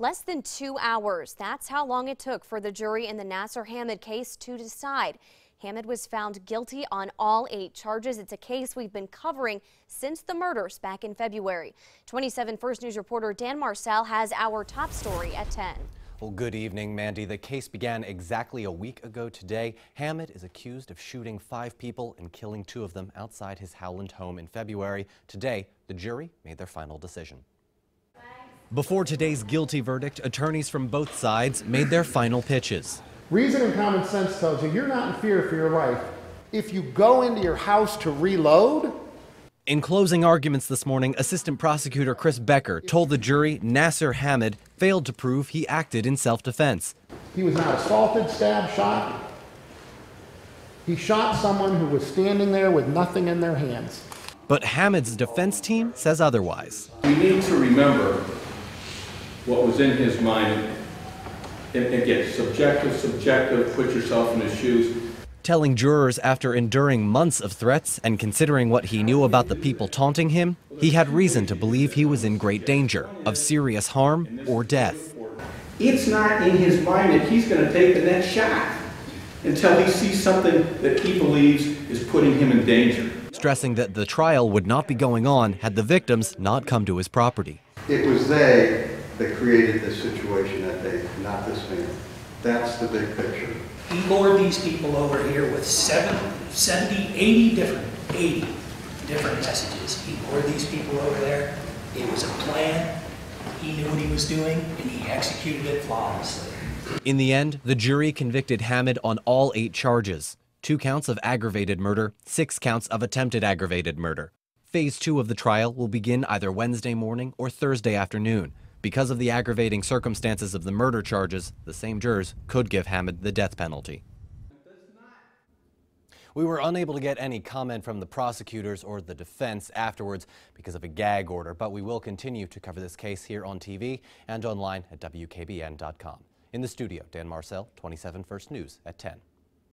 Less than 2 hours. That's how long it took for the jury in the Nasser Hamad case to decide. Hamad was found guilty on all 8 charges. It's a case we've been covering since the murders back in February. 27 First News reporter Dan Marcel has our top story at 10. Well, good evening, Mandy. The case began exactly a week ago today. Hamad is accused of shooting 5 people and killing 2 of them outside his Howland home in February. Today, the jury made their final decision. Before today's guilty verdict, attorneys from both sides made their final pitches. Reason and common sense tells you you're not in fear for your life. If you go into your house to reload. In closing arguments this morning, Assistant Prosecutor BECKER told the jury Nasser Hamad failed to prove he acted in self-defense. He was not assaulted, stabbed, shot. He shot someone who was standing there with nothing in their hands. But Hamad's defense team says otherwise. We need to remember what was in his mind. And again, subjective, put yourself in his shoes. Telling jurors after enduring months of threats and considering what he knew about the people taunting him, he had reason to believe he was in great danger of serious harm or death. It's not in his mind that he's going to take the next shot until he sees something that he believes is putting him in danger. Stressing that the trial would not be going on had the victims not come to his property. It was they that created this situation that day, not this man. That's the big picture. He lured these people over here with 80 different messages. He lured these people over there. It was a plan. He knew what he was doing, and he executed it flawlessly. In the end, the jury convicted Hamad on all 8 charges. 2 counts of aggravated murder, 6 counts of attempted aggravated murder. Phase 2 of the trial will begin either Wednesday morning or Thursday afternoon. Because of the aggravating circumstances of the murder charges, the same jurors could give Hamad the death penalty. We were unable to get any comment from the prosecutors or the defense afterwards because of a gag order, but we will continue to cover this case here on TV and online at WKBN.com. In the studio, Dan Marcel, 27 First News at 10.